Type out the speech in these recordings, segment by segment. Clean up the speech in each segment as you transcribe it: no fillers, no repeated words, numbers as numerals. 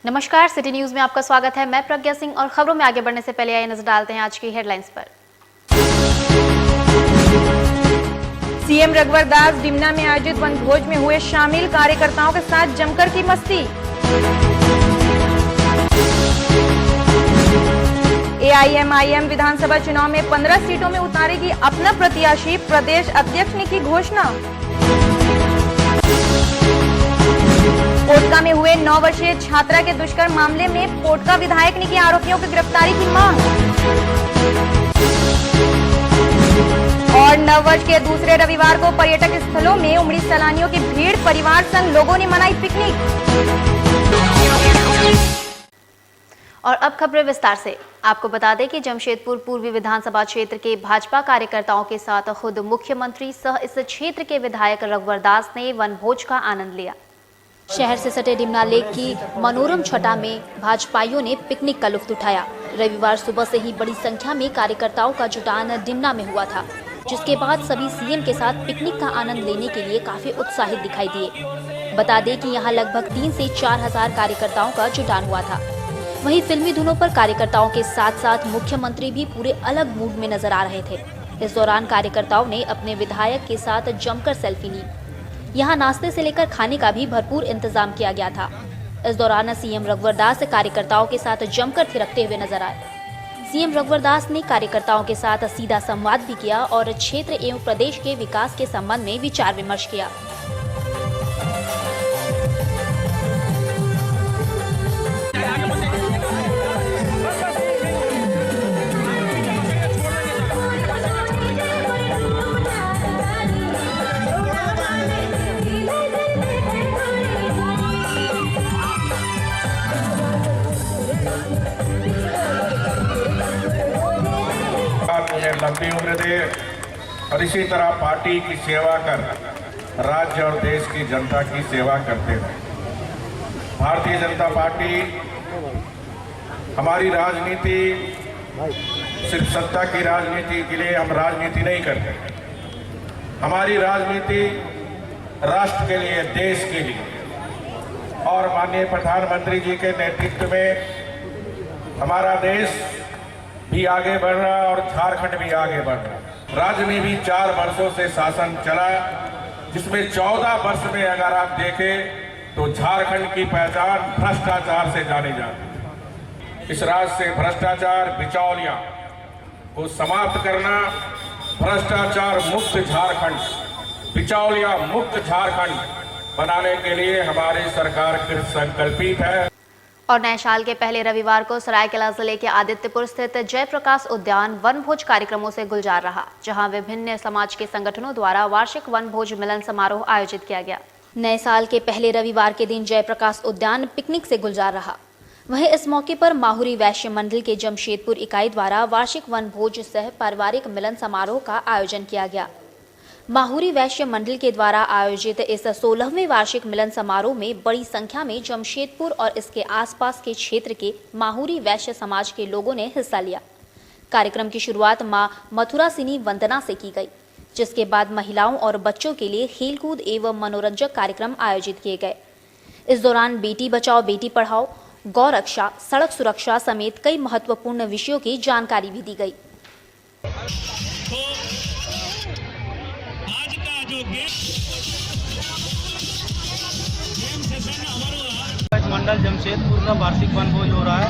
नमस्कार, city news में आपका स्वागत है। मैं प्रज्ञा सिंह और खबरों में आगे बढ़ने से पहले आइए नजर डालते हैं आज की हेडलाइंस पर। सीएम रघुवर दास डिमना में आयोजित वनभोज में हुए शामिल, कार्यकर्ताओं के साथ जमकर की मस्ती। एआईएमआईएम विधानसभा चुनाव में 15 सीटों में उतारेगी अपना प्रत्याशी, प्रदेश अध्यक्ष ने की घोषणा। पोटका में हुए 9 वर्षीय छात्रा के दुष्कर्म मामले में पोटका विधायक ने की आरोपियों की गिरफ्तारी की मांग। और नववर्ष के दूसरे रविवार को पर्यटक स्थलों में उमड़ी सैलानियों की भीड़, परिवार संग लोगों ने मनाई पिकनिक। और अब खबरें विस्तार से। आपको बता दें कि जमशेदपुर पूर्वी विधानसभा क्षेत्र के भाजपा कार्यकर्ताओं के साथ खुद मुख्यमंत्री सह इस क्षेत्र के विधायक रघुवर दास ने वनभोज का आनंद लिया। शहर से सटे डिमना लेक की मनोरम छटा में भाजपाइयों ने पिकनिक का लुत्फ उठाया। रविवार सुबह से ही बड़ी संख्या में कार्यकर्ताओं का जुटान डिमना में हुआ था, जिसके बाद सभी सीएम के साथ पिकनिक का आनंद लेने के लिए काफी उत्साहित दिखाई दिए। बता दें कि यहां लगभग 3 से 4 हजार कार्यकर्ताओं का जुटान हुआ था। वहीं फिल्मी धुनों पर कार्यकर्ताओं के साथ साथ मुख्यमंत्री भी पूरे अलग मूड में नजर आ रहे थे। इस दौरान कार्यकर्ताओं ने अपने विधायक के साथ जमकर सेल्फी ली। यहाँ नाश्ते से लेकर खाने का भी भरपूर इंतजाम किया गया था। इस दौरान सीएम रघुवर दास कार्यकर्ताओं के साथ जमकर थिरकते हुए नजर आए। सीएम रघुवर दास ने कार्यकर्ताओं के साथ सीधा संवाद भी किया और क्षेत्र एवं प्रदेश के विकास के संबंध में विचार विमर्श किया। लंबी उम्र दे और इसी तरह पार्टी की सेवा कर राज्य और देश की जनता की सेवा करते हैं। भारतीय जनता पार्टी हमारी राजनीति सिर्फ सत्ता की राजनीति के लिए हम राजनीति नहीं करते। हमारी राजनीति राष्ट्र के लिए, देश के लिए, और माननीय प्रधानमंत्री जी के नेतृत्व में हमारा देश भी आगे बढ़ रहा और झारखंड भी आगे बढ़ रहा। राज्य में भी 4 वर्षों से शासन चला, जिसमें 14 वर्ष में अगर आप देखें तो झारखंड की पहचान भ्रष्टाचार से जानी जाती है। इस राज्य से भ्रष्टाचार, बिचौलियां को समाप्त करना, भ्रष्टाचार मुक्त झारखंड, बिचौलिया मुक्त झारखंड बनाने के लिए हमारी सरकार कृत संकल्पित है। और नए साल के पहले रविवार को सरायकेला जिले के आदित्यपुर स्थित जयप्रकाश उद्यान वनभोज कार्यक्रमों से गुलजार रहा, जहां विभिन्न समाज के संगठनों द्वारा वार्षिक वनभोज मिलन समारोह आयोजित किया गया। नए साल के पहले रविवार के दिन जयप्रकाश उद्यान पिकनिक से गुलजार रहा। वहीं इस मौके पर माहुरी वैश्य मंडल के जमशेदपुर इकाई द्वारा वार्षिक वनभोज सह पारिवारिक मिलन समारोह का आयोजन किया गया। माहुरी वैश्य मंडल के द्वारा आयोजित इस 16वें वार्षिक मिलन समारोह में बड़ी संख्या में जमशेदपुर और इसके आसपास के क्षेत्र के माहुरी वैश्य समाज के लोगों ने हिस्सा लिया। कार्यक्रम की शुरुआत मां मथुरा सिनी वंदना से की गई, जिसके बाद महिलाओं और बच्चों के लिए खेलकूद एवं मनोरंजक कार्यक्रम आयोजित किए गए। इस दौरान बेटी बचाओ बेटी पढ़ाओ, गौ रक्षा, सड़क सुरक्षा समेत कई महत्वपूर्ण विषयों की जानकारी भी दी गई। मंडल जमशेदपुर का वार्षिक वनभोज हो रहा है।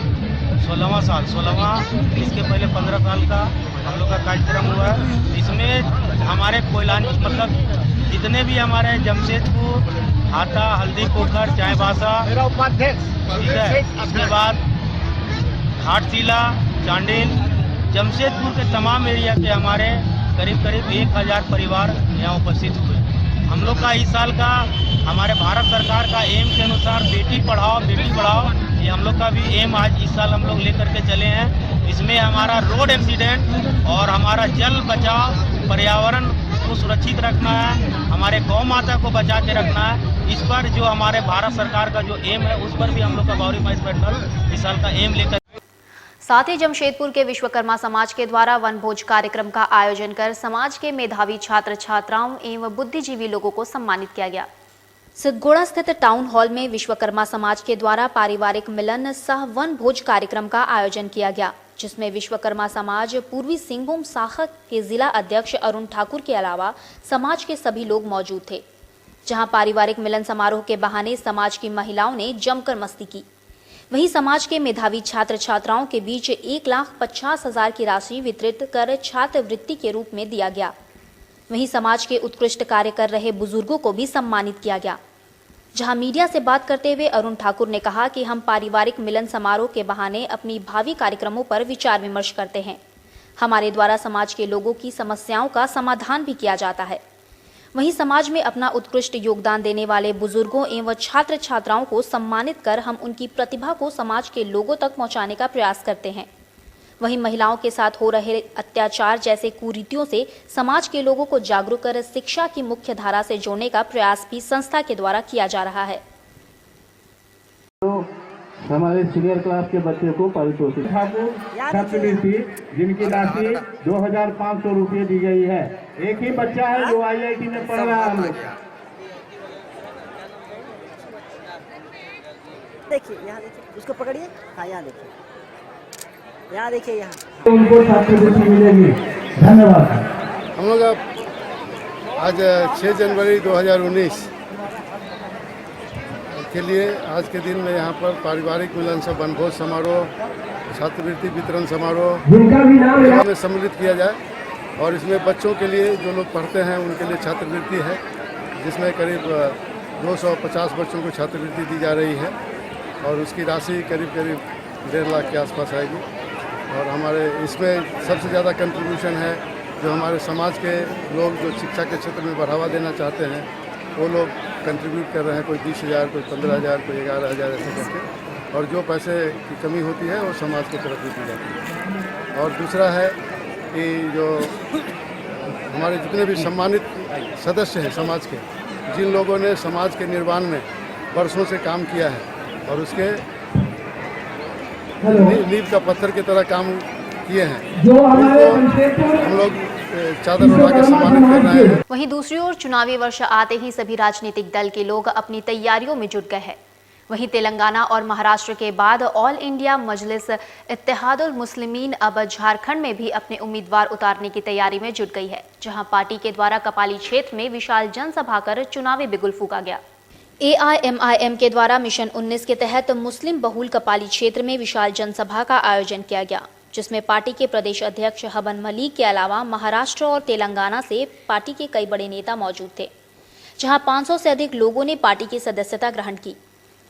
16वां इसके पहले 15 साल का हम लोग का कार्यक्रम हुआ है। इसमें हमारे कोयलानी मतलब जितने भी हमारे जमशेदपुर, हाटा, हल्दी पोखर, चायबासा, ठीक है, इसके बाद घाटशिला, चांडिल, जमशेदपुर के तमाम एरिया के हमारे करीब 1000 परिवार यहाँ उपस्थित हुए। हम लोग का इस साल का हमारे भारत सरकार का एम के अनुसार बेटी पढ़ाओ बेटी बढ़ाओ, ये हम लोग का भी एम आज इस साल हम लोग लेकर के चले हैं। इसमें हमारा रोड एक्सीडेंट और हमारा जल बचाव, पर्यावरण को सुरक्षित रखना है, हमारे गौ माता को बचा के रखना है। इस पर जो हमारे भारत सरकार का जो एम है, उस पर भी हम लोग का बावरी माइस मंडल इस साल का एम लेकर। साथ ही जमशेदपुर के विश्वकर्मा समाज के द्वारा वनभोज कार्यक्रम का आयोजन कर समाज के मेधावी छात्र छात्राओं एवं बुद्धिजीवी लोगों को सम्मानित किया गया। सिद्धगोड़ा स्थित टाउन हॉल में विश्वकर्मा समाज के द्वारा पारिवारिक मिलन सह वन भोज कार्यक्रम का आयोजन किया गया, जिसमें विश्वकर्मा समाज पूर्वी सिंहभूम शाखा के जिला अध्यक्ष अरुण ठाकुर के अलावा समाज के सभी लोग मौजूद थे। जहां पारिवारिक मिलन समारोह के बहाने समाज की महिलाओं ने जमकर मस्ती की। वहीं समाज के मेधावी छात्र छात्राओं के बीच 1,50,000 की राशि वितरित कर छात्रवृत्ति के रूप में दिया गया। वहीं समाज के उत्कृष्ट कार्य कर रहे बुजुर्गों को भी सम्मानित किया गया। जहां मीडिया से बात करते हुए अरुण ठाकुर ने कहा कि हम पारिवारिक मिलन समारोह के बहाने अपनी भावी कार्यक्रमों पर विचार विमर्श करते हैं। हमारे द्वारा समाज के लोगों की समस्याओं का समाधान भी किया जाता है। वहीं समाज में अपना उत्कृष्ट योगदान देने वाले बुजुर्गों एवं छात्र छात्राओं को सम्मानित कर हम उनकी प्रतिभा को समाज के लोगों तक पहुंचाने का प्रयास करते हैं। वहीं महिलाओं के साथ हो रहे अत्याचार जैसे कुरीतियों से समाज के लोगों को जागरूक कर शिक्षा की मुख्य धारा से जोड़ने का प्रयास भी संस्था के द्वारा किया जा रहा है। तो हमारे सीनियर क्लास के बच्चे को पारितोषिक छात्रवृत्ति जिनकी राशि 2,500 रुपये दी गई है। एक ही बच्चा है जो IIT में पढ़ रहा है। हम लोग देखिए, यहाँ देखिए, उसको पकड़िए। हाँ, यहाँ देखिए, यहाँ देखिए, यहाँ उनको छात्रवृत्ति मिलेगी। धन्यवाद। हम लोग आज 6 जनवरी 2019 के लिए आज के दिन में यहाँ पर पारिवारिक मिलन सह वनभोज समारोह, छात्रवृत्ति वितरण समारोह में सम्मिलित किया जाए। और इसमें बच्चों के लिए जो लोग पढ़ते हैं उनके लिए छात्रवृत्ति है, जिसमें करीब 250 बच्चों को छात्रवृत्ति दी जा रही है और उसकी राशि करीब 1.5 लाख के आसपास आएगी। और हमारे इसमें सबसे ज़्यादा कंट्रीब्यूशन है जो हमारे समाज के लोग जो शिक्षा के क्षेत्र में बढ़ावा देना चाहते हैं, वो लोग कंट्रीब्यूट कर रहे हैं। कोई 20,000, कोई 15,000, कोई 11,000 ऐसे करके। और जो पैसे की कमी होती है वो समाज की तरफ भी दी जाती है। और दूसरा है कि जो हमारे जितने भी सम्मानित सदस्य हैं समाज के, जिन लोगों ने समाज के निर्माण में वर्षों से काम किया है और उसके नींव का पत्थर की तरह काम किए हैं, हम लोग चादर उड़ा के सम्मानित कर रहे हैं। वहीं दूसरी ओर चुनावी वर्ष आते ही सभी राजनीतिक दल के लोग अपनी तैयारियों में जुट गए हैं। वहीं तेलंगाना और महाराष्ट्र के बाद ऑल इंडिया मजलिस इत्तेहादुल मुस्लिमीन अब झारखंड में भी अपने उम्मीदवार उतारने की तैयारी में जुट गई है, जहां पार्टी के द्वारा कपाली क्षेत्र में विशाल जनसभा कर चुनावी बिगुल फूंका गया। AIMIM के द्वारा मिशन 19 के तहत मुस्लिम बहुल कपाली क्षेत्र में विशाल जनसभा का आयोजन किया गया, जिसमें पार्टी के प्रदेश अध्यक्ष हबन मलिक के अलावा महाराष्ट्र और तेलंगाना से पार्टी के कई बड़े नेता मौजूद थे, जहां 500 से अधिक लोगों ने पार्टी की सदस्यता ग्रहण की।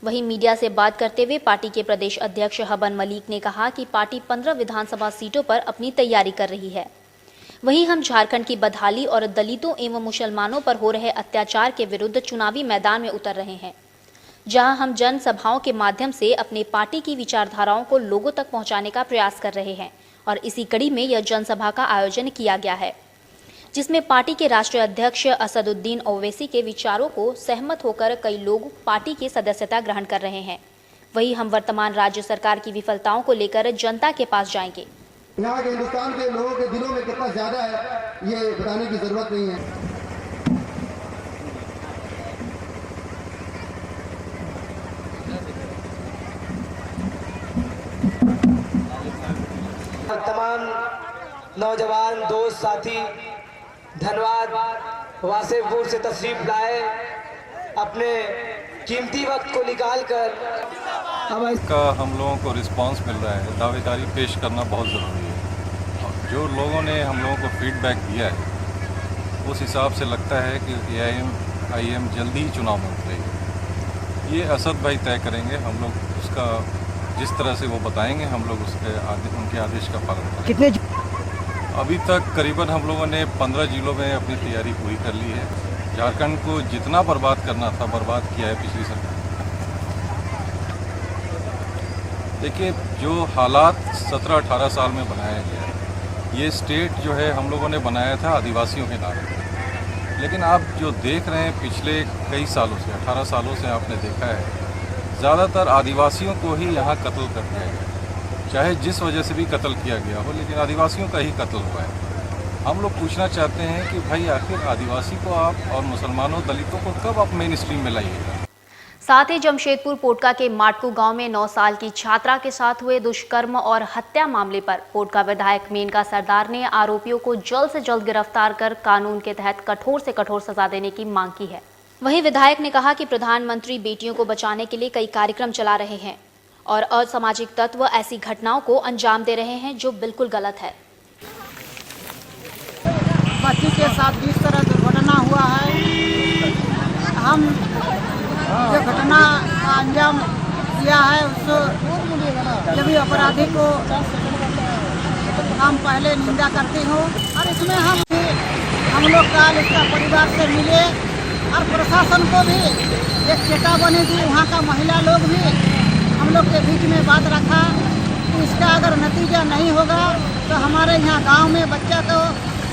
वहीं मीडिया से बात करते हुए पार्टी के प्रदेश अध्यक्ष हबन मलिक ने कहा कि पार्टी 15 विधानसभा सीटों पर अपनी तैयारी कर रही है। वहीं हम झारखंड की बदहाली और दलितों एवं मुसलमानों पर हो रहे अत्याचार के विरुद्ध चुनावी मैदान में उतर रहे हैं, जहां हम जनसभाओं के माध्यम से अपने पार्टी की विचारधाराओं को लोगों तक पहुंचाने का प्रयास कर रहे हैं। और इसी कड़ी में यह जनसभा का आयोजन किया गया है, जिसमें पार्टी के राष्ट्रीय अध्यक्ष असदुद्दीन ओवैसी के विचारों को सहमत होकर कई लोग पार्टी की सदस्यता ग्रहण कर रहे हैं। वहीं हम वर्तमान राज्य सरकार की विफलताओं को लेकर जनता के पास जाएंगे। यहाँ के हिंदुस्तान के लोगों के दिलों में कितना ज्यादा है ये बताने की जरूरत नहीं है। तमाम नौजवान दोस्त साथी धन्यवाद, वासेपुर से तशरीफ लाए, अपने कीमती वक्त को निकाल कर का हम लोगों को रिस्पांस मिल रहा है। दावेदारी पेश करना बहुत ज़रूरी है। और जो लोगों ने हम लोगों को फीडबैक दिया है उस हिसाब से लगता है कि AIMIM जल्दी ही चुनाव में उतरेगी। ये असद भाई तय करेंगे, हम लोग उसका जिस तरह से वो बताएंगे हम लोग उनके आदेश का पालन करेंगे। कितने अभी तक करीबन हम लोगों ने 15 जिलों में अपनी तैयारी पूरी कर ली है। झारखंड को जितना बर्बाद करना था बर्बाद किया है पिछली सरकार। देखिए, जो हालात 17-18 साल में बनाया गया, ये स्टेट जो है हम लोगों ने बनाया था आदिवासियों के नाम पर। लेकिन आप जो देख रहे हैं पिछले कई सालों से, 18 सालों से आपने देखा है ज़्यादातर आदिवासियों को ही यहाँ कत्ल कर दिया गया। चाहे जिस वजह से भी कत्ल किया गया हो, लेकिन आदिवासियों का ही कत्ल हुआ है। हम लोग पूछना चाहते हैं कि भाई आखिर आदिवासी को आप और मुसलमानों दलितों को कब आप मेन स्ट्रीम में लाइएगा। साथ ही जमशेदपुर पोटका के माटकू गांव में 9 साल की छात्रा के साथ हुए दुष्कर्म और हत्या मामले पर पोटका विधायक मेनका सरदार ने आरोपियों को जल्द से जल्द गिरफ्तार कर कानून के तहत कठोर से कठोर सजा देने की मांग की है। वहीं विधायक ने कहा कि प्रधानमंत्री बेटियों को बचाने के लिए कई कार्यक्रम चला रहे हैं और असामाजिक तत्व ऐसी घटनाओं को अंजाम दे रहे हैं जो बिल्कुल गलत है। बच्ची के साथ जिस तरह दुर्घटना हुआ है, हम जो घटना का अंजाम दिया है उसको जब भी अपराधी को हम पहले निंदा करते हो और इसमें हम लोग काल इसका परिवार से मिले और प्रशासन को भी एक चेतावनी दी। वहाँ का महिला लोग भी हम लोग के बीच में बात रखा कि इसका अगर नतीजा नहीं होगा तो हमारे यहाँ गांव में बच्चा को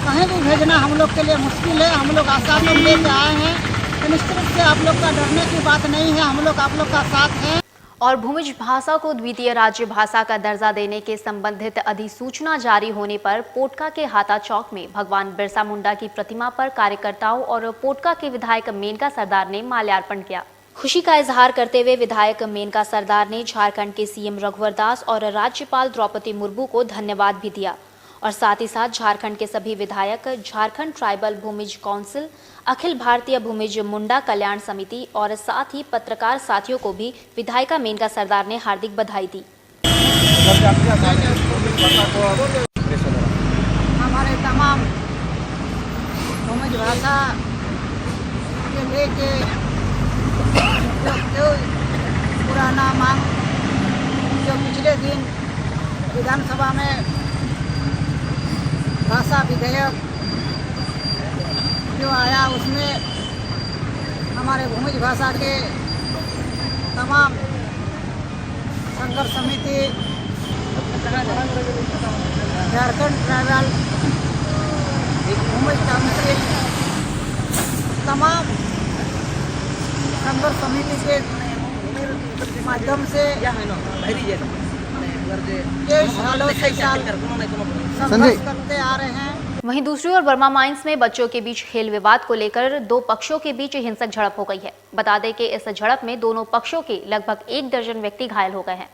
कहीं भी भेजना हम लोग के लिए मुश्किल है। हम लोग आश्वासन लेके आए हैं तो निश्चित रूप से आप लोग का डरने की बात नहीं है, हम लोग आप लोग का साथ हैं। और भूमिज भाषा को द्वितीय राज्य भाषा का दर्जा देने के संबंधित अधिसूचना जारी होने पर पोटका के हाथा चौक में भगवान बिरसा मुंडा की प्रतिमा पर कार्यकर्ताओं और पोटका के विधायक मेनका सरदार ने माल्यार्पण किया। खुशी का इजहार करते हुए विधायक मेनका सरदार ने झारखंड के सीएम रघुवर दास और राज्यपाल द्रौपदी मुर्मू को धन्यवाद भी दिया और साथ ही साथ झारखंड के सभी विधायक, झारखंड ट्राइबल भूमिज काउंसिल, अखिल भारतीय भूमिज मुंडा कल्याण समिति और साथ ही पत्रकार साथियों को भी विधायिका मेनका सरदार ने हार्दिक बधाई दी। हमारे तमाम भूमिज भाषा के लेके जो पुराना मांग जो पिछले दिन विधानसभा में भाषा विधेयक जो आया उसमें हमारे भूमिज भाषा के तमाम संघर्ष समिति, झारखंड ट्राइबल भूमिज काउंसिल, तमाम संघर्ष समिति के माध्यम से 23 सालों से संघर्ष करते आ रहे हैं। वहीं दूसरी ओर बर्मा माइंस में बच्चों के बीच खेल विवाद को लेकर 2 पक्षों के बीच हिंसक झड़प हो गई है। बता दें कि इस झड़प में दोनों पक्षों के लगभग 1 दर्जन व्यक्ति घायल हो गए हैं।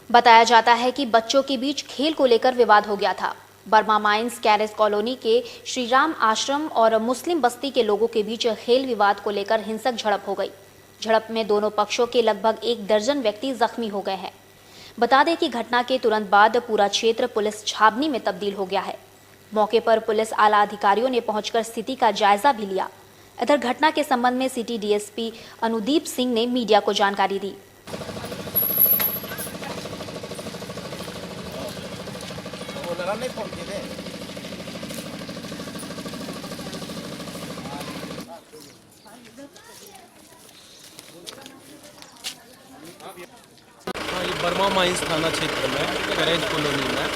बताया जाता है कि बच्चों के बीच खेल को लेकर विवाद हो गया था। बर्मा माइंस कैरेस कॉलोनी के श्रीराम आश्रम और मुस्लिम बस्ती के लोगों के बीच खेल विवाद को लेकर हिंसक झड़प हो गई। झड़प में दोनों पक्षों के लगभग 1 दर्जन व्यक्ति जख्मी हो गए हैं। बता दें कि घटना के तुरंत बाद पूरा क्षेत्र पुलिस छावनी में तब्दील हो गया है। मौके पर पुलिस आला अधिकारियों ने पहुंचकर स्थिति का जायजा भी लिया। इधर घटना के संबंध में सिटी डीएसपी अनुदीप सिंह ने मीडिया को जानकारी दी। बर्मा माइंस थाना क्षेत्र में कैरेज कॉलोनी में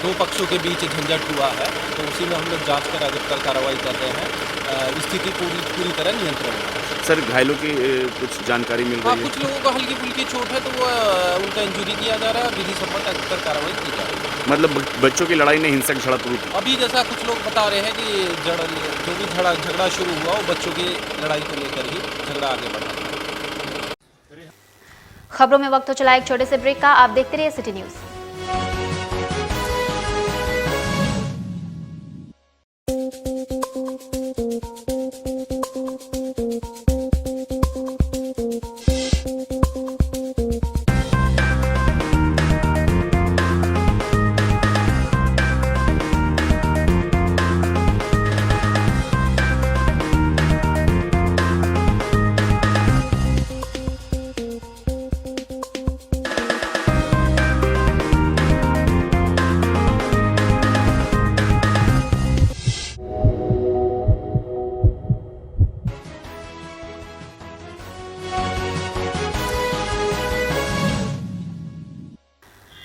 2 पक्षों के बीच झंझट हुआ है, तो उसी में हम लोग जांच कर अधिकतर कार्रवाई कर रहे हैं। स्थिति पूरी तरह नियंत्रण में है। सर, घायलों की कुछ जानकारी मिल रही है? कुछ लोगों को हल्की फुल्की चोट है, तो वो उनका इंजरी किया जा रहा है। विधि सम्मत अधिकतर कार्रवाई की जा रही है। मतलब बच्चों की लड़ाई में हिंसक झड़प हुई? अभी जैसा कुछ लोग बता रहे हैं कि जो भी झगड़ा शुरू हुआ वो बच्चों की लड़ाई को लेकर ही झगड़ा आगे बढ़ा। खबरों में वक्त तो चला एक छोटे से ब्रेक का। आप देखते रहिए सिटी न्यूज।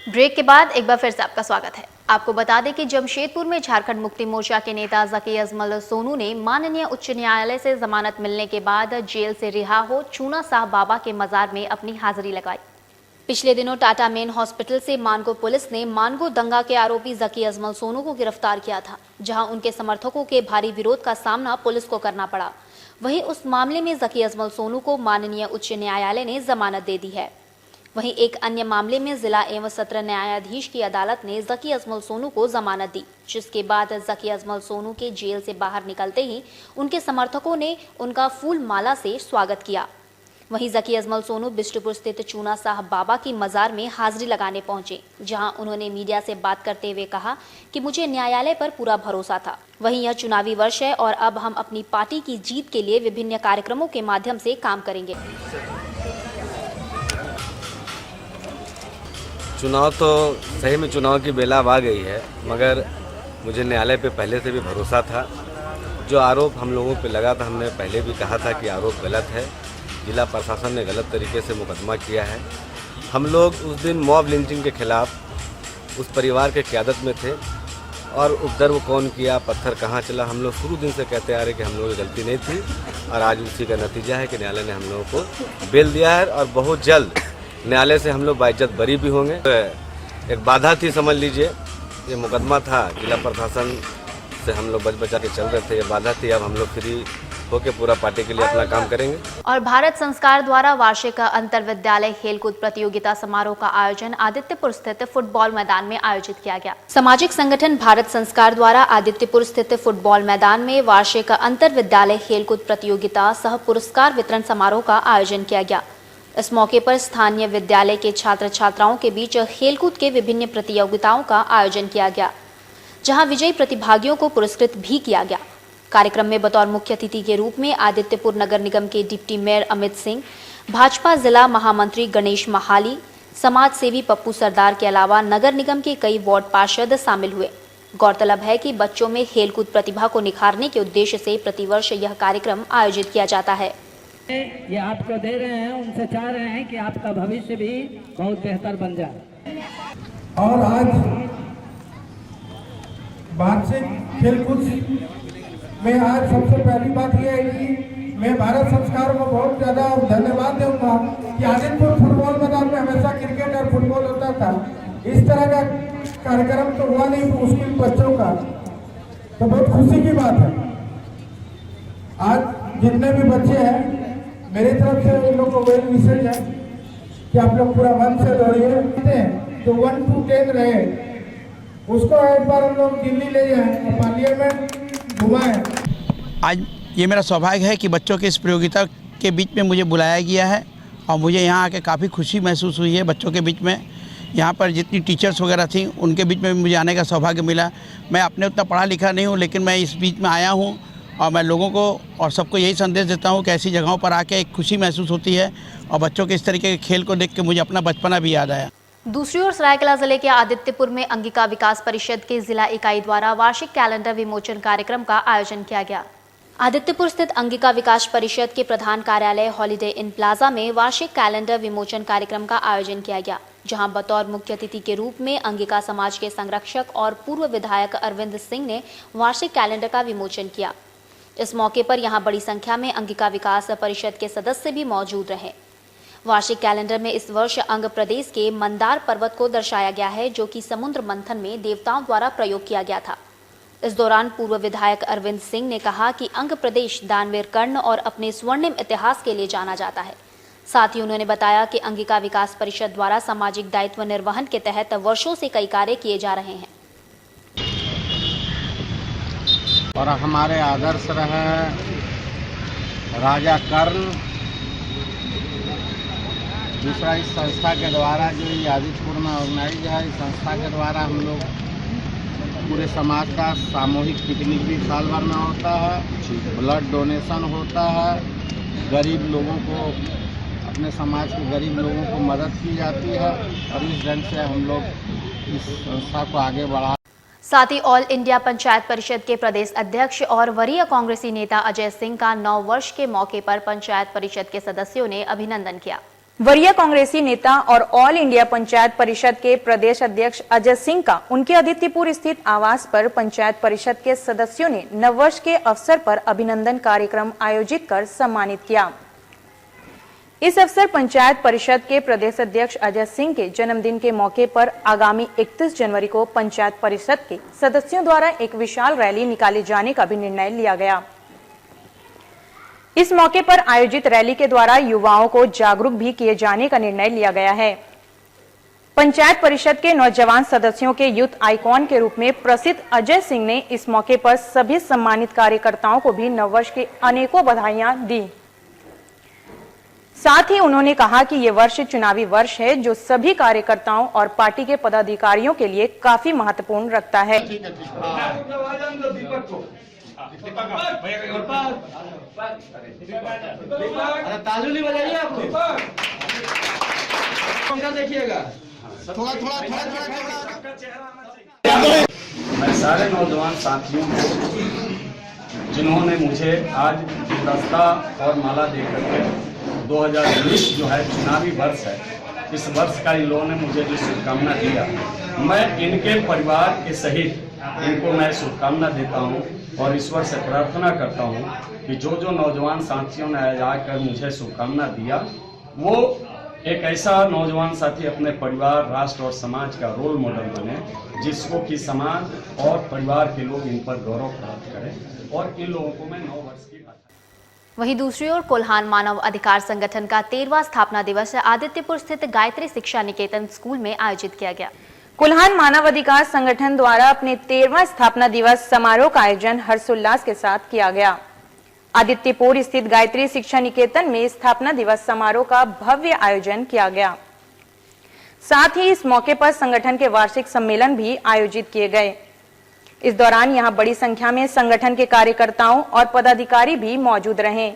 ब्रेक के बाद एक बार फिर से आपका स्वागत है। आपको बता दें कि जमशेदपुर में झारखंड मुक्ति मोर्चा के नेता ज़की अजमल सोनू ने माननीय उच्च न्यायालय से जमानत मिलने के बाद जेल से रिहा हो चूना साहब बाबा के मजार में अपनी हाजिरी लगाई। पिछले दिनों टाटा मेन हॉस्पिटल से मानगो पुलिस ने मानगो दंगा के आरोपी जकी अजमल सोनू को गिरफ्तार किया था, जहां उनके समर्थकों के भारी विरोध का सामना पुलिस को करना पड़ा। वहीं उस मामले में जकी अजमल सोनू को माननीय उच्च न्यायालय ने जमानत दे दी है। वहीं एक अन्य मामले में जिला एवं सत्र न्यायाधीश की अदालत ने जकी अजमल सोनू को जमानत दी, जिसके बाद जकी अजमल सोनू के जेल से बाहर निकलते ही उनके समर्थकों ने उनका फूल माला से स्वागत किया। वहीं जकी अजमल सोनू बिष्टुपुर स्थित चूना साहब बाबा की मजार में हाजिरी लगाने पहुंचे, जहां उन्होंने मीडिया से बात करते हुए कहा कि मुझे न्यायालय पर पूरा भरोसा था। वहीं यह चुनावी वर्ष है और अब हम अपनी पार्टी की जीत के लिए विभिन्न कार्यक्रमों के माध्यम से काम करेंगे। चुनाव तो सही में चुनाव की बेला आ गई है, मगर मुझे न्यायालय पे पहले से भी भरोसा था। जो आरोप हम लोगों पे लगा था, हमने पहले भी कहा था कि आरोप गलत है। जिला प्रशासन ने गलत तरीके से मुकदमा किया है। हम लोग उस दिन मॉब लिंचिंग के खिलाफ उस परिवार के क़यादत में थे और उपद्रव कौन किया, पत्थर कहाँ चला, हम लोग शुरू दिन से कहते आ रहे कि हम लोगों की गलती नहीं थी और आज उसी का नतीजा है कि न्यायालय ने हम लोगों को बेल दिया है और बहुत जल्द न्यायालय से हम लोग बाइज्जत बरी भी होंगे। एक बाधा थी, समझ लीजिए, ये मुकदमा था, जिला प्रशासन से हम लोग बच बचा के चल रहे थे, ये बाधा थी। अब हम लोग फ्री होके पूरा पार्टी के लिए अपना काम करेंगे। और भारत संस्कार द्वारा वार्षिक अंतर विद्यालय खेलकूद प्रतियोगिता समारोह का आयोजन आदित्यपुर स्थित फुटबॉल मैदान में आयोजित किया गया। सामाजिक संगठन भारत संस्कार द्वारा आदित्यपुर स्थित फुटबॉल मैदान में वार्षिक अंतर विद्यालय खेलकूद प्रतियोगिता सह पुरस्कार वितरण समारोह का आयोजन किया गया। इस मौके पर स्थानीय विद्यालय के छात्र छात्राओं के बीच खेलकूद के विभिन्न प्रतियोगिताओं का आयोजन किया गया, जहां विजयी प्रतिभागियों को पुरस्कृत भी किया गया। कार्यक्रम में बतौर मुख्य अतिथि के रूप में आदित्यपुर नगर निगम के डिप्टी मेयर अमित सिंह, भाजपा जिला महामंत्री गणेश महाली, समाज सेवी पप्पू सरदार के अलावा नगर निगम के कई वार्ड पार्षद शामिल हुए। गौरतलब है कि बच्चों में खेलकूद प्रतिभा को निखारने के उद्देश्य से प्रतिवर्ष यह कार्यक्रम आयोजित किया जाता है। ये आपको दे रहे हैं, उनसे चाह रहे हैं कि आपका भविष्य भी बहुत बेहतर बन जाए। और आज वार्षिक खेलकूद में आज सबसे पहली बात यह है कि मैं भारत संस्कार को बहुत ज़्यादा धन्यवाद दूंगा कि आदित्यपुर फुटबॉल मैदान में हमेशा क्रिकेट और फुटबॉल होता था। इस तरह का कार्यक्रम तो हुआ नहीं स्कूल बच्चों का, तो बहुत खुशी की बात है। आज जितने भी बच्चे हैं, मेरी तरफ से इन लोगों को वेल विशेष है कि आप लोग पूरा मन से दौड़िए, तो 1 to 10 रहे, उसको एक बार हम लोग दिल्ली ले जाएं और पार्लियामेंट घुमाएं। आज ये मेरा सौभाग्य है कि बच्चों के इस प्रतियोगिता के बीच में मुझे बुलाया गया है और मुझे यहाँ आके काफ़ी खुशी महसूस हुई है। बच्चों के बीच में यहाँ पर जितनी टीचर्स वगैरह थी, उनके बीच में मुझे आने का सौभाग्य मिला। मैं अपने उतना पढ़ा लिखा नहीं हूँ, लेकिन मैं इस बीच में आया हूँ और मैं लोगों को और सबको यही संदेश देता हूँ कि ऐसी जगहों पर आके एक खुशी महसूस होती है और बच्चों के इस तरीके के खेल को देख के मुझे अपना बचपना भी याद आया। दूसरी ओर सरायकेला जिले के आदित्यपुर में अंगिका विकास परिषद के जिला इकाई द्वारा वार्षिक कैलेंडर विमोचन कार्यक्रम का आयोजन किया गया। आदित्यपुर स्थित अंगिका विकास परिषद के प्रधान कार्यालय हॉलिडे इन प्लाजा में वार्षिक कैलेंडर विमोचन कार्यक्रम का आयोजन किया गया, जहां बतौर मुख्य अतिथि के रूप में अंगिका समाज के संरक्षक और पूर्व विधायक अरविंद सिंह ने वार्षिक कैलेंडर का विमोचन किया। इस मौके पर यहां बड़ी संख्या में अंगिका विकास परिषद के सदस्य भी मौजूद रहे। वार्षिक कैलेंडर में इस वर्ष अंग प्रदेश के मंदार पर्वत को दर्शाया गया है, जो कि समुद्र मंथन में देवताओं द्वारा प्रयोग किया गया था। इस दौरान पूर्व विधायक अरविंद सिंह ने कहा कि अंग प्रदेश दानवीर कर्ण और अपने स्वर्णिम इतिहास के लिए जाना जाता है। साथ ही उन्होंने बताया कि अंगिका विकास परिषद द्वारा सामाजिक दायित्व निर्वहन के तहत वर्षों से कई कार्य किए जा रहे हैं। और हमारे आदर्श रहे राजा कर्ण। दूसरा, इस संस्था के द्वारा जो ये आदित्यपुर में ऑर्गेनाइज है, इस संस्था के द्वारा हम लोग पूरे समाज का सामूहिक पिकनिक भी साल भर में होता है, ब्लड डोनेशन होता है, गरीब लोगों को, अपने समाज के गरीब लोगों को मदद की जाती है और इस ढंग से हम लोग इस संस्था को आगे बढ़ा। साथ ही ऑल इंडिया पंचायत परिषद के प्रदेश अध्यक्ष और वरीय कांग्रेसी नेता अजय सिंह का 9 वर्ष के मौके पर पंचायत परिषद के सदस्यों ने अभिनंदन किया। वरीय कांग्रेसी नेता और ऑल इंडिया पंचायत परिषद के प्रदेश अध्यक्ष अजय सिंह का उनके आदित्यपुर स्थित आवास पर पंचायत परिषद के सदस्यों ने नववर्ष के अवसर पर अभिनंदन कार्यक्रम आयोजित कर सम्मानित किया। इस अवसर पंचायत परिषद के प्रदेश अध्यक्ष अजय सिंह के जन्मदिन के मौके पर आगामी 31 जनवरी को पंचायत परिषद के सदस्यों द्वारा एक विशाल रैली निकाले जाने का भी निर्णय लिया गया। इस मौके पर आयोजित रैली के द्वारा युवाओं को जागरूक भी किए जाने का निर्णय लिया गया है। पंचायत परिषद के नौजवान सदस्यों के यूथ आइकॉन के रूप में प्रसिद्ध अजय सिंह ने इस मौके पर सभी सम्मानित कार्यकर्ताओं को भी नववर्ष की अनेकों बधाइयां दी। साथ ही उन्होंने कहा कि ये वर्ष चुनावी वर्ष है जो सभी कार्यकर्ताओं और पार्टी के पदाधिकारियों के लिए काफी महत्वपूर्ण रखता है। ताली बजाइए आप देखिएगा थोड़ा मैं सारे नौजवान साथियों को जिन्होंने मुझे आज गुलदस्ता और माला देकर के 2019 जो है चुनावी वर्ष है, इस वर्ष का इन लोगों ने मुझे जो शुभकामना दिया, मैं इनके परिवार के सहित इनको मैं शुभकामना देता हूं और ईश्वर से प्रार्थना करता हूं कि जो नौजवान साथियों ने आज आकर मुझे शुभकामना दिया, वो एक ऐसा नौजवान साथी अपने परिवार, राष्ट्र और समाज का रोल मॉडल बने जिसको कि समाज और परिवार के लोग इन पर गौरव प्राप्त करें और इन लोगों को मैं 9 वर्ष की। वहीं दूसरी ओर कोल्हान मानव अधिकार संगठन का 13वां स्थापना दिवस आदित्यपुर स्थित गायत्री शिक्षा निकेतन स्कूल में आयोजित किया गया। कोल्हान मानव अधिकार संगठन द्वारा अपने 13वां स्थापना दिवस समारोह का आयोजन हर्षोल्लास के साथ किया गया। आदित्यपुर स्थित गायत्री शिक्षा निकेतन में स्थापना दिवस समारोह का भव्य आयोजन किया गया। साथ ही इस मौके पर संगठन के वार्षिक सम्मेलन भी आयोजित किए गए। इस दौरान यहां बड़ी संख्या में संगठन के कार्यकर्ताओं और पदाधिकारी भी मौजूद रहे।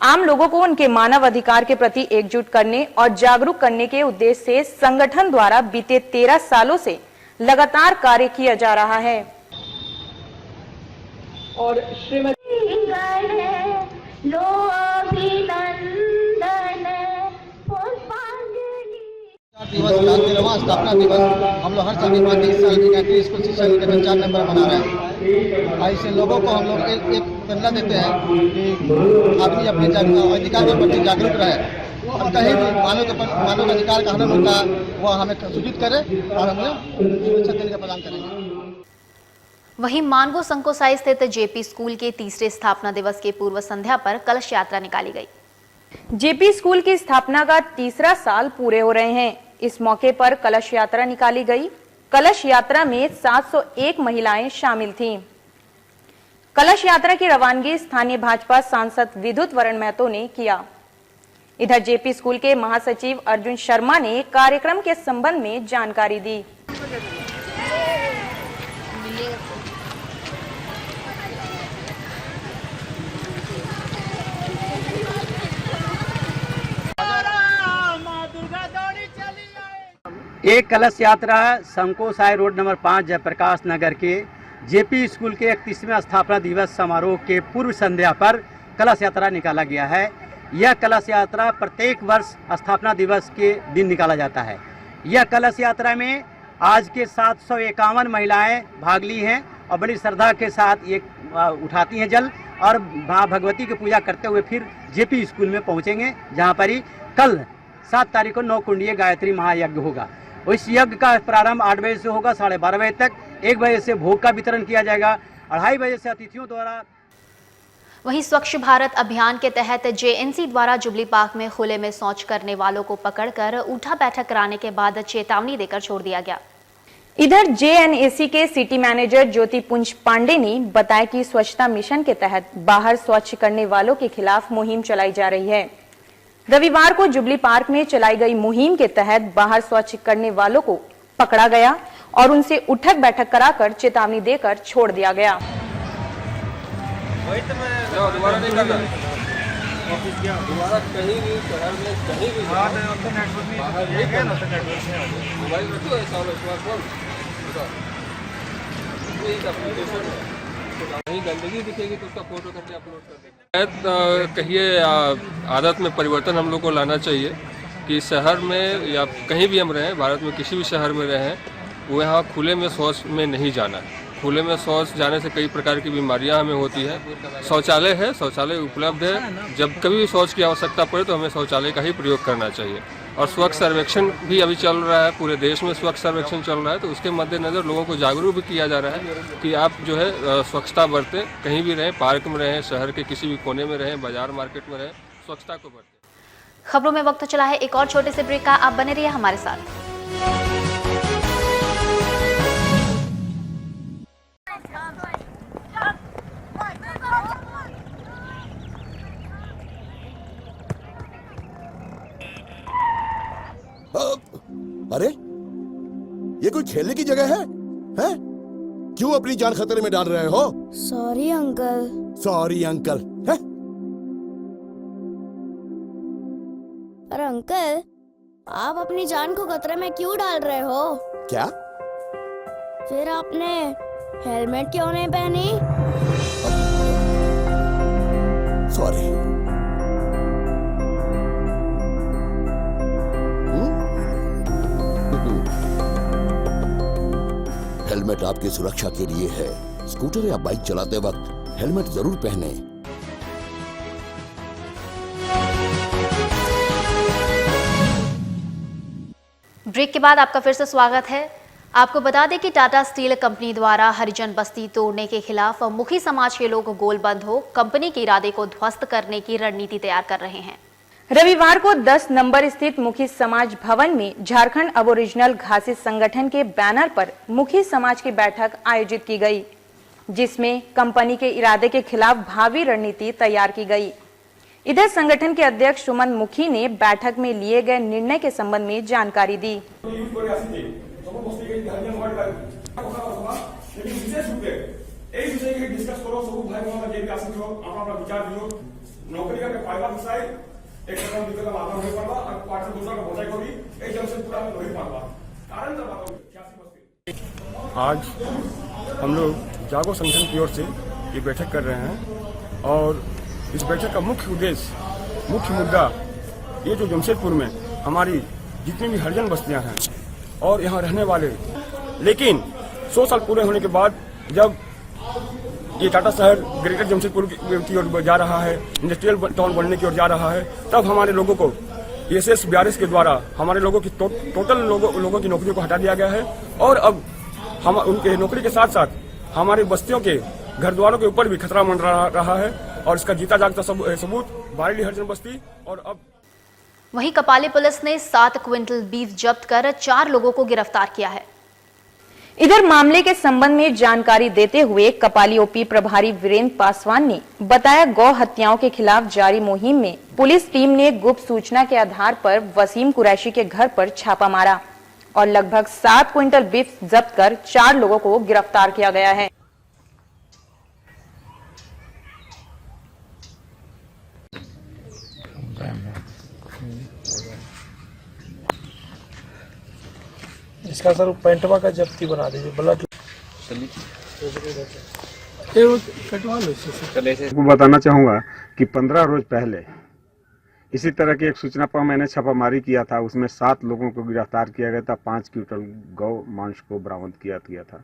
आम लोगों को उनके मानव अधिकार के प्रति एकजुट करने और जागरूक करने के उद्देश्य से संगठन द्वारा बीते 13 सालों से लगातार कार्य किया जा रहा है। और श्रीमती दिवस का 13वां स्थापना दिवस हम लोग हर साल गायत्री स्कूल शिक्षा निकेतन 4 नंबर मना रहे हैं। ऐसे लोगों को हम लोग एक प्रेरणा देते हैं कि आदमी अपने अधिकार के प्रति जागरूक रहे और कहीं भी मानव अधिकार का हनन होता है वो हमें सूचित करे और हमें सुरक्षा देने का प्रदान करेंगे। वहीं मानगो संकोसाई स्थित जेपी स्कूल के तीसरे स्थापना दिवस के पूर्व संध्या पर कलश यात्रा निकाली गई। जेपी स्कूल की स्थापना का 3रा साल पूरे हो रहे हैं। इस मौके पर कलश यात्रा निकाली गई। कलश यात्रा में 701 महिलाएं शामिल थीं। कलश यात्रा की रवानगी स्थानीय भाजपा सांसद विद्युत वरण महतो ने किया। इधर जेपी स्कूल के महासचिव अर्जुन शर्मा ने कार्यक्रम के संबंध में जानकारी दी। एक कलश यात्रा संकोसाई रोड नंबर 5 जयप्रकाश नगर के जेपी स्कूल के 31वें स्थापना दिवस समारोह के पूर्व संध्या पर कलश यात्रा निकाला गया है। यह कलश यात्रा प्रत्येक वर्ष स्थापना दिवस के दिन निकाला जाता है। यह कलश यात्रा में आज के 751 महिलाएं भाग ली हैं और बड़ी श्रद्धा के साथ ये उठाती हैं जल और मां भगवती की पूजा करते हुए फिर जेपी स्कूल में पहुंचेंगे, जहां पर ही कल 7 तारीख को 9 कुंडीय गायत्री महायज्ञ होगा। इस यज्ञ का प्रारंभ 8 बजे से होगा, 12:30 बजे तक। 1 बजे से भोग का वितरण किया जाएगा। 2:30 बजे से अतिथियों द्वारा। वहीं स्वच्छ भारत अभियान के तहत जेएनसी द्वारा जुबली पार्क में खुले में शौच करने वालों को पकड़कर उठा बैठक कराने के बाद चेतावनी देकर छोड़ दिया गया। इधर जेएनएसी के सिटी मैनेजर ज्योति पुंज पांडे ने बताया कि स्वच्छता मिशन के तहत बाहर स्वच्छ करने वालों के खिलाफ मुहिम चलाई जा रही है। रविवार को जुबली पार्क में चलाई गई मुहिम के तहत बाहर शौच करने वालों को पकड़ा गया और उनसे उठक बैठक कराकर चेतावनी देकर छोड़ दिया गया। दोबारा नहीं करना, दोबारा कहीं भी शहर में कहीं भी मोबाइल रखो, ऐसा स्मार्टफोन कहीं गंदगी दिखेगी तो उसका फोटो करके अपलोड कर दें। कहिए आदत में परिवर्तन हम लोग को लाना चाहिए कि शहर में या कहीं भी हम रहें, भारत में किसी भी शहर में रहें, वो यहाँ खुले में शौच में नहीं जाना है। खुले में शौच जाने से कई प्रकार की बीमारियां हमें होती है। शौचालय है, शौचालय उपलब्ध है, जब कभी भी शौच की आवश्यकता पड़े तो हमें शौचालय का ही प्रयोग करना चाहिए। और स्वच्छ सर्वेक्षण भी अभी चल रहा है, पूरे देश में स्वच्छ सर्वेक्षण चल रहा है, तो उसके मद्देनज़र लोगों को जागरूक भी किया जा रहा है कि आप जो है स्वच्छता बरतें, कहीं भी रहें, पार्क में रहें, शहर के किसी भी कोने में रहें, बाजार मार्केट में रहें, स्वच्छता को बरतें। खबरों में वक्त चला है एक और छोटे से ब्रेक का, आप बने रहिए हमारे साथ। अरे ये कोई खेलने की जगह है? हैं? क्यों अपनी जान खतरे में डाल रहे हो? Sorry uncle. सॉरी अंकल है? पर अंकल, आप अपनी जान को खतरे में क्यों डाल रहे हो? क्या? फिर आपने हेलमेट क्यों नहीं पहनी? सॉरी। हेलमेट आपकी सुरक्षा के लिए है। स्कूटर या बाइक चलाते वक्त हेलमेट जरूर पहने। ब्रेक के बाद आपका फिर से स्वागत है। आपको बता दें कि टाटा स्टील कंपनी द्वारा हरिजन बस्ती तोड़ने के खिलाफ मुखी समाज के लोग गोलबंद हो कंपनी के इरादे को ध्वस्त करने की रणनीति तैयार कर रहे हैं। रविवार को 10 नंबर स्थित मुखी समाज भवन में झारखंड अबोरिजिनल घासी संगठन के बैनर पर मुखी समाज की बैठक आयोजित की गई, जिसमें कंपनी के इरादे के खिलाफ भावी रणनीति तैयार की गई। इधर संगठन के अध्यक्ष सुमन मुखी ने बैठक में लिए गए निर्णय के संबंध में जानकारी दी। आज हम लोग जागो संगठन की ओर से ये बैठक कर रहे हैं और इस बैठक का मुख्य उद्देश्य, मुख्य मुद्दा ये जो जमशेदपुर में हमारी जितनी भी हरिजन बस्तियां हैं और यहाँ रहने वाले, लेकिन 100 साल पूरे होने के बाद जब ये टाटा शहर ग्रेटर जमशेदपुर की ओर जा रहा है, इंडस्ट्रियल टाउन बनने की ओर जा रहा है, तब हमारे लोगों को SS 42 के द्वारा हमारे लोगों की टोटल लोगों की नौकरियों को हटा दिया गया है और अब हम उनके नौकरी के साथ साथ हमारी बस्तियों के घर द्वारों के ऊपर भी खतरा मंडरा रहा है और इसका जीता जागता सबूत बारेली हरिजन बस्ती। और अब वहीं कपाली पुलिस ने 7 क्विंटल बीफ जब्त कर 4 लोगों को गिरफ्तार किया है। इधर मामले के संबंध में जानकारी देते हुए कपाली OP प्रभारी वीरेंद्र पासवान ने बताया, गौ हत्याओं के खिलाफ जारी मुहिम में पुलिस टीम ने गुप्त सूचना के आधार पर वसीम कुरैशी के घर पर छापा मारा और लगभग 7 क्विंटल बीफ जब्त कर 4 लोगों को गिरफ्तार किया गया है। इसका सर पेंटवा का जब्ती बना दीजिए, ब्लड को बताना चाहूँगा कि 15 रोज पहले इसी तरह की एक सूचना पर मैंने छापामारी किया था। उसमें 7 लोगों को गिरफ्तार किया गया था, 5 क्विंटल गौ मांस को बरामद किया गया था।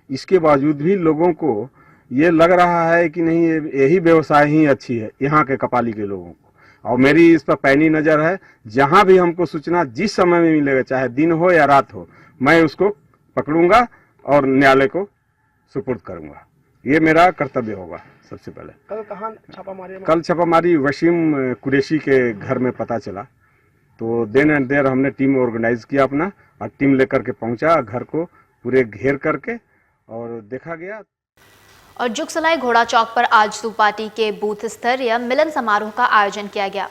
इसके बावजूद भी लोगों को ये लग रहा है कि नहीं, यही व्यवसाय ही अच्छी है यहाँ के कपाली के लोगों को। और मेरी इस पर पैनी नज़र है, जहाँ भी हमको सूचना जिस समय में मिलेगा, चाहे दिन हो या रात हो, मैं उसको पकड़ूंगा और न्यायालय को सुपुर्द करूंगा। ये मेरा कर्तव्य होगा। सबसे पहले कल कहाँ छापामारी? कल छापामारी वसीम कुरैशी के घर में पता चला, तो देन एंड देयर हमने टीम ऑर्गेनाइज किया अपना और टीम लेकर के पहुंचा घर को पूरे घेर करके और देखा गया। और जुगसलाई घोड़ा चौक पर आजसू पार्टी के बूथ स्तरीय मिलन समारोह का आयोजन किया गया।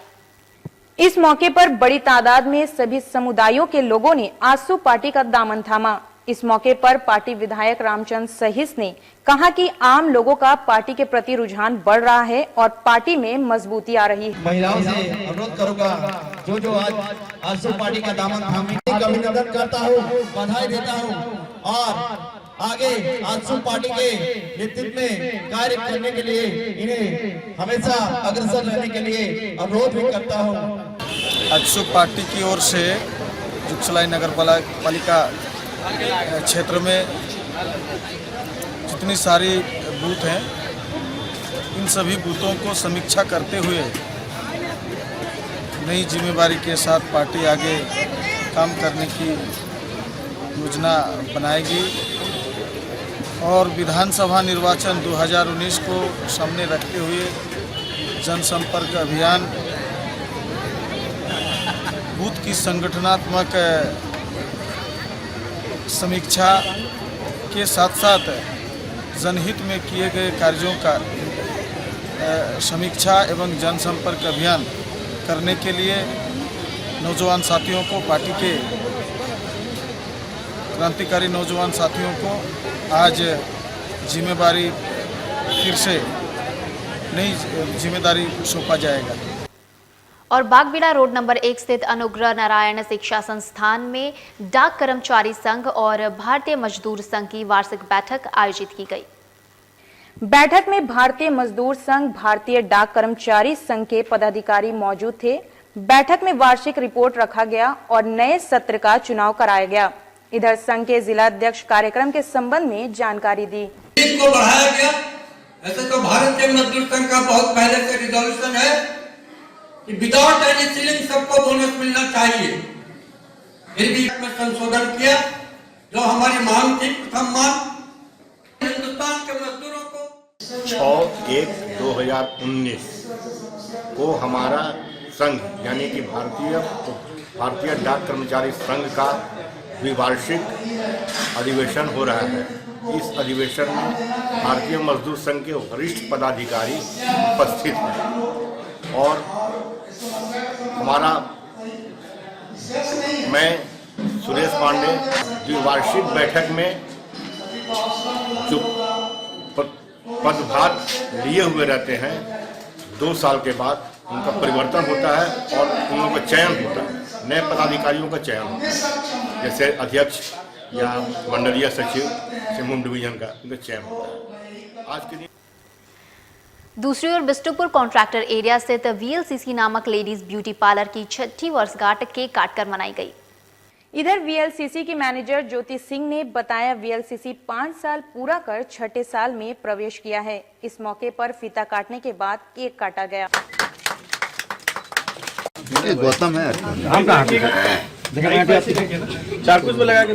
इस मौके पर बड़ी तादाद में सभी समुदायों के लोगों ने आजसू पार्टी का दामन थामा। इस मौके पर पार्टी विधायक रामचंद्र सहिस ने कहा कि आम लोगों का पार्टी के प्रति रुझान बढ़ रहा है और पार्टी में मजबूती आ रही है। महिलाओं से अनुरोध करूंगा, जो आज आजसू पार्टी का दामन थामे का अभिनंदन करता हूँ, बधाई देता हूँ और आगे आजसू पार्टी के नेतृत्व में कार्य करने के लिए इन्हें हमेशा अग्रसर रहने के लिए अनुरोध भी करता हूँ। आजसू पार्टी की ओर से जुगसलाई नगर पालिका क्षेत्र में जितनी सारी बूथ हैं इन सभी बूथों को समीक्षा करते हुए नई जिम्मेदारी के साथ पार्टी आगे काम करने की योजना बनाएगी और विधानसभा निर्वाचन 2019 को सामने रखते हुए जनसंपर्क अभियान, बूथ की संगठनात्मक समीक्षा के साथ साथ जनहित में किए गए कार्यों का समीक्षा एवं जनसंपर्क अभियान करने के लिए नौजवान साथियों को, पार्टी के क्रांतिकारी नौजवान साथियों को आज जिम्मेदारी फिर से नई जिम्मेदारी सौंपा जाएगा। और बागबीड़ा रोड नंबर 1 स्थित अनुग्रह नारायण शिक्षा संस्थान में डाक कर्मचारी संघ और भारतीय मजदूर संघ की वार्षिक बैठक आयोजित की गई। बैठक में भारतीय मजदूर संघ, भारतीय डाक कर्मचारी संघ के पदाधिकारी मौजूद थे। बैठक में वार्षिक रिपोर्ट रखा गया और नए सत्र का चुनाव कराया गया। इधर संघ के जिला अध्यक्ष कार्यक्रम के संबंध में जानकारी दी। को बढ़ाया गया। ऐसे तो भारतीय मजदूर संघ का बहुत पहले से रिजोल्यूशन है कि विदाउट एनी सीलिंग सबको बोनस मिलना चाहिए। फिर भी इसमें संशोधन किया जो हमारी मांग थी, प्रथम मांग हिंदुस्तान के मजदूरों को 6/1/2019 को हमारा संघ यानी कि भारतीय डाक कर्मचारी संघ का द्विवार्षिक अधिवेशन हो रहा है। इस अधिवेशन में भारतीय मजदूर संघ के वरिष्ठ पदाधिकारी उपस्थित हैं और हमारा मैं सुरेश पांडे द्विवार्षिक बैठक में जो पदभार लिए हुए रहते हैं 2 साल के बाद उनका परिवर्तन होता है और उन लोगों का चयन होता है, नए पदाधिकारियों का चयन होता है, जैसे अध्यक्ष या मंडलीय सचिव सिंहभूम डिवीजन का उनका चयन होता है। आज के दिन दूसरी ओर बिष्टुपुर कॉन्ट्रैक्टर एरिया स्थित VLCC नामक लेडीज ब्यूटी पार्लर की 6ठी वर्षगांठ केक काटकर मनाई गई। इधर VLCC की मैनेजर ज्योति सिंह ने बताया VLCC 5 साल पूरा कर 6ठे साल में प्रवेश किया है। इस मौके पर फीता काटने के बाद केक काटा गया। गौतम है चाकू पे लगा के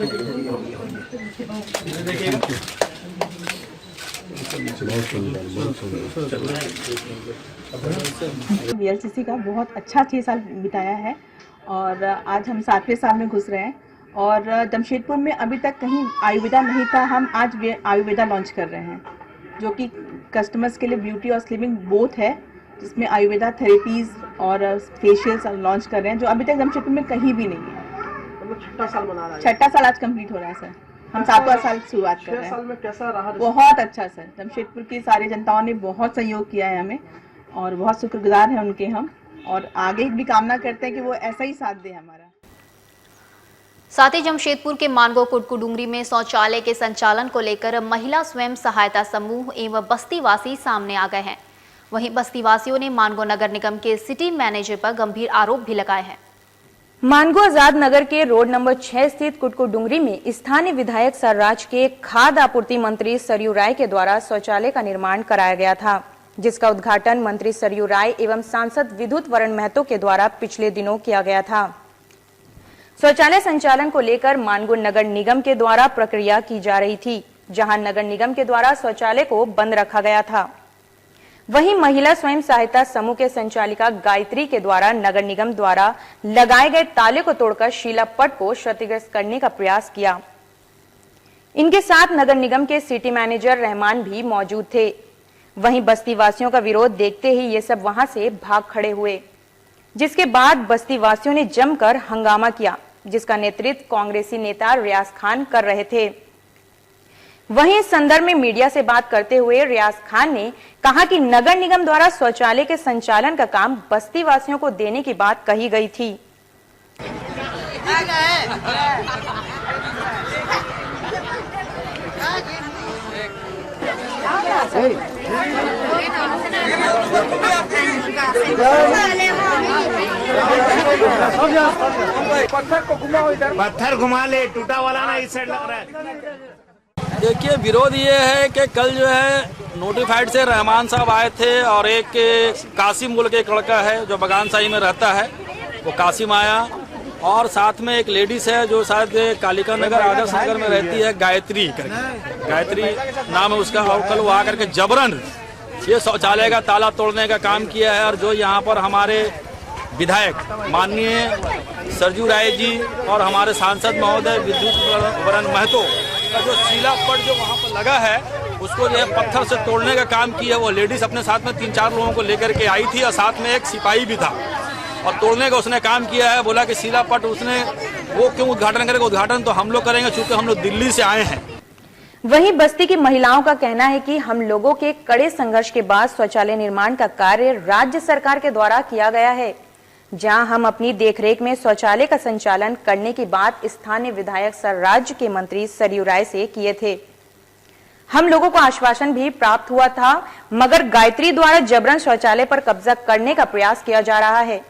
VLCC का बहुत अच्छा 6 साल बिताया है और आज हम 7वें साल में घुस रहे हैं और जमशेदपुर में अभी तक कहीं आयुर्वेदा नहीं था। हम आज आयुर्वेदा लॉन्च कर रहे हैं जो कि कस्टमर्स के लिए ब्यूटी और स्लिमिंग बोथ है, जिसमें आयुर्वेदा थेरेपीज और फेशियल्स लॉन्च कर रहे हैं जो अभी तक जमशेदपुर में कहीं भी नहीं है। 6ठा साल मना रहा है। 6ठा साल आज कंप्लीट हो रहा है सर। हम 7वां साल शुरुआत कर रहे हैं। 6 साल में कैसा रहा? बहुत अच्छा सर। जमशेदपुर की सारी जनताओं ने बहुत सहयोग किया है हमें और बहुत शुक्रगुजार हैं उनके हम, और आगे भी कामना करते हैं कि वो ऐसा ही साथ दे हमारा। साथ ही जमशेदपुर के मानगो कुडकुडुंगरी में शौचालय के संचालन को लेकर महिला स्वयं सहायता समूह एवं बस्तीवासी सामने आ गए हैं। वहीं बस्तीवासियों ने मानगो नगर निगम के सिटी मैनेजर पर गंभीर आरोप भी लगाए हैं। मानगो आजाद नगर के रोड नंबर 6 स्थित कुडकुडुंगरी में स्थानीय विधायक सरराज के खाद्य आपूर्ति मंत्री सरयू राय के द्वारा शौचालय का निर्माण कराया गया था, जिसका उद्घाटन मंत्री सरयू राय एवं सांसद विद्युत वरण महतो के द्वारा पिछले दिनों किया गया था। शौचालय संचालन को लेकर मानगो नगर निगम के द्वारा प्रक्रिया की जा रही थी, जहां नगर निगम के द्वारा शौचालय को बंद रखा गया था। वहीं महिला स्वयं सहायता समूह के संचालिका गायत्री के द्वारा नगर निगम द्वारा लगाए गए ताले को तोड़कर शिलापट को क्षतिग्रस्त करने का प्रयास किया। इनके साथ नगर निगम के सिटी मैनेजर रहमान भी मौजूद थे। वहीं बस्ती वासियों का विरोध देखते ही ये सब वहां से भाग खड़े हुए, जिसके बाद बस्ती वासियों ने जमकर हंगामा किया, जिसका नेतृत्व कांग्रेसी नेता रियाज खान कर रहे थे। वहीं इस संदर्भ में मीडिया से बात करते हुए रियाज खान ने कहा कि नगर निगम द्वारा शौचालय के संचालन का काम बस्ती वासियों को देने की बात कही गई थी। पत्थर घुमा ले, टूटा वाला ना इस साइड लग रहा है। देखिए, विरोध ये है कि कल जो है नोटिफाइड से रहमान साहब आए थे और एक कासिम बोल के एक लड़का है जो बगान साही में रहता है, वो कासिम आया और साथ में एक लेडीज है जो शायद कालिका नगर आदर्श नगर में रहती है, गायत्री करके, गायत्री नाम है उसका। और कल वो आकर के जबरन ये शौचालय का ताला तोड़ने का काम किया है। और जो यहाँ पर हमारे विधायक माननीय सरजू राय जी और हमारे सांसद महोदय विद्युत वरण महतो का जो शिलापट जो वहाँ पर लगा है उसको जो है पत्थर से तोड़ने का काम किया। वो लेडीज अपने साथ में 3-4 लोगों को लेकर के आई थी और साथ में एक सिपाही भी था और तोड़ने का उसने काम किया है। बोला कि शिलापट उसने वो क्यों उद्घाटन करेगा, उद्घाटन तो हम लोग करेंगे चूंकि हम लोग दिल्ली से आए हैं। वहीं बस्ती की महिलाओं का कहना है कि हम लोगों के कड़े संघर्ष के बाद शौचालय निर्माण का कार्य राज्य सरकार के द्वारा किया गया है, जहां हम अपनी देखरेख में शौचालय का संचालन करने की बात स्थानीय विधायक सर राज्य के मंत्री सरयू राय से किए थे। हम लोगों को आश्वासन भी प्राप्त हुआ था, मगर गायत्री द्वारा जबरन शौचालय पर कब्जा करने का प्रयास किया जा रहा है,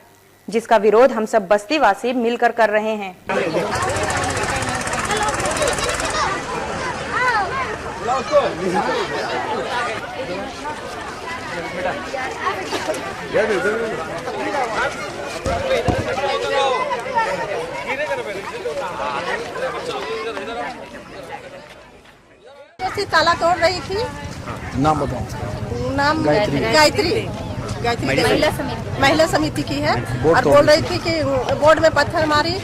जिसका विरोध हम सब बस्तीवासी मिलकर कर रहे हैं। ताला तोड़ रही थी। नाम बताओ। नाम गायत्री महिला समिति की है और बोल रही थी कि बोर्ड में पत्थर मारी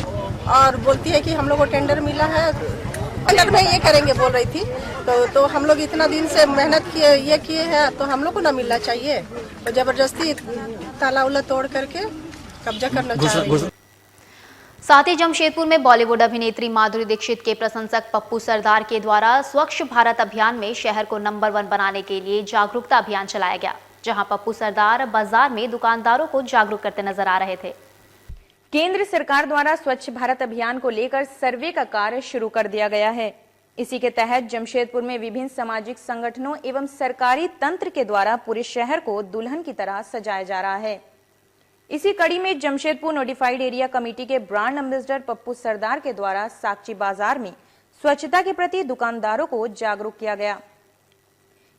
और बोलती है कि हम लोग को टेंडर मिला है, टेंडर में ये करेंगे बोल रही थी। तो हम लोग इतना दिन से मेहनत किए हैं तो हम लोग को ना मिलना चाहिए, तो जबरदस्ती ताला उला तोड़ करके कब्जा करना चाहिए। साथ ही जमशेदपुर में बॉलीवुड अभिनेत्री माधुरी दीक्षित के प्रशंसक पप्पू सरदार के द्वारा स्वच्छ भारत अभियान में शहर को नंबर 1 बनाने के लिए जागरूकता अभियान चलाया गया, जहां पप्पू सरदार बाजार में दुकानदारों को जागरूक करते नजर आ रहे थे। केंद्र सरकार द्वारा स्वच्छ भारत अभियान को लेकर सर्वे का कार्य शुरू कर दिया गया है। इसी के तहत जमशेदपुर में विभिन्न सामाजिक संगठनों एवं सरकारी तंत्र के द्वारा पूरे शहर को दुल्हन की तरह सजाया जा रहा है। इसी कड़ी में जमशेदपुर नोटिफाइड एरिया कमेटी के ब्रांड एम्बेसडर पप्पू सरदार के द्वारा साक्षी बाजार में स्वच्छता के प्रति दुकानदारों को जागरूक किया गया।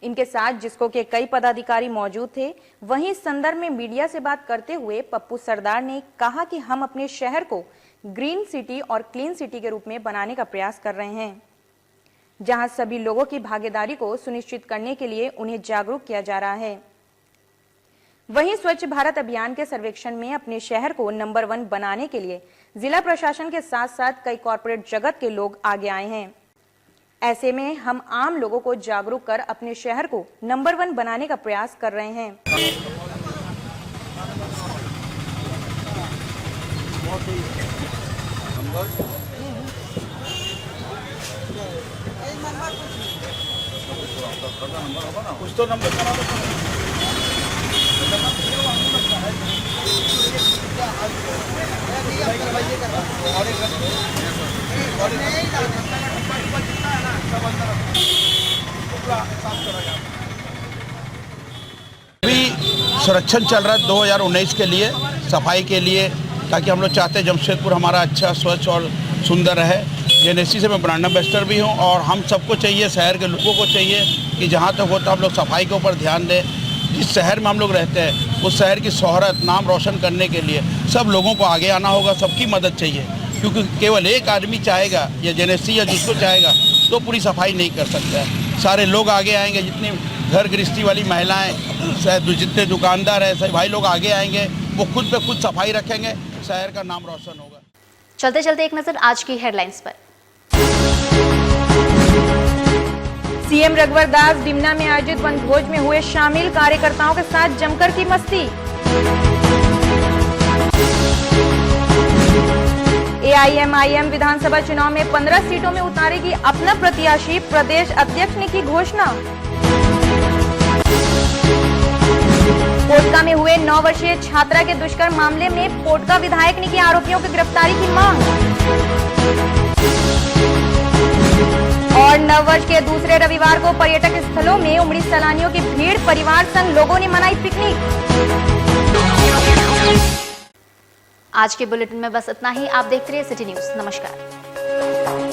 इनके साथ जिसको के कई पदाधिकारी मौजूद थे। वहीं इस संदर्भ में मीडिया से बात करते हुए पप्पू सरदार ने कहा कि हम अपने शहर को ग्रीन सिटी और क्लीन सिटी के रूप में बनाने का प्रयास कर रहे हैं, जहां सभी लोगों की भागीदारी को सुनिश्चित करने के लिए उन्हें जागरूक किया जा रहा है। वहीं स्वच्छ भारत अभियान के सर्वेक्षण में अपने शहर को नंबर 1 बनाने के लिए जिला प्रशासन के साथ साथ कई कॉर्पोरेट जगत के लोग आगे आए हैं। ऐसे में हम आम लोगों को जागरूक कर अपने शहर को नंबर 1 बनाने का प्रयास कर रहे हैं। कुछ तो नंबर बना दो। अभी संरक्षण चल रहा है 2019 के लिए, सफाई के लिए, ताकि हम लोग चाहते हैं जमशेदपुर हमारा अच्छा स्वच्छ और सुंदर रहे। जेनेसी से मैं ब्रांड एम्बेसडर भी हूँ और हम सबको चाहिए, शहर के लोगों को चाहिए कि जहाँ तक होता हम लोग सफाई के ऊपर ध्यान दें। जिस शहर में हम लोग रहते हैं उस शहर की शोहरत, नाम रोशन करने के लिए सब लोगों को आगे आना होगा, सबकी मदद चाहिए, क्योंकि केवल एक आदमी चाहेगा या जेनेसी या जिसको चाहेगा तो पूरी सफाई नहीं कर सकता है। सारे लोग आगे आएंगे, जितनी घर गृहस्थी वाली महिलाएं, जितने दुकानदार हैं, सभी भाई लोग आगे आएंगे, वो खुद पे खुद सफाई रखेंगे, शहर का नाम रोशन होगा। चलते चलते एक नजर आज की हेडलाइंस पर। सीएम रघुवर दास डिमना में आयोजित वनभोज में हुए शामिल, कार्यकर्ताओं के साथ जमकर की मस्ती। एआईएमआईएम विधानसभा चुनाव में 15 सीटों में उतारेगी अपना प्रत्याशी, प्रदेश अध्यक्ष ने की घोषणा। पोटका में हुए 9 वर्षीय छात्रा के दुष्कर्म मामले में पोटका विधायक ने की आरोपियों की गिरफ्तारी की मांग। और नववर्ष के दूसरे रविवार को पर्यटक स्थलों में उमड़ी सैलानियों की भीड़, परिवार संग लोगों ने मनाई पिकनिक। आज के बुलेटिन में बस इतना ही। आप देखते रहिए सिटी न्यूज। नमस्कार।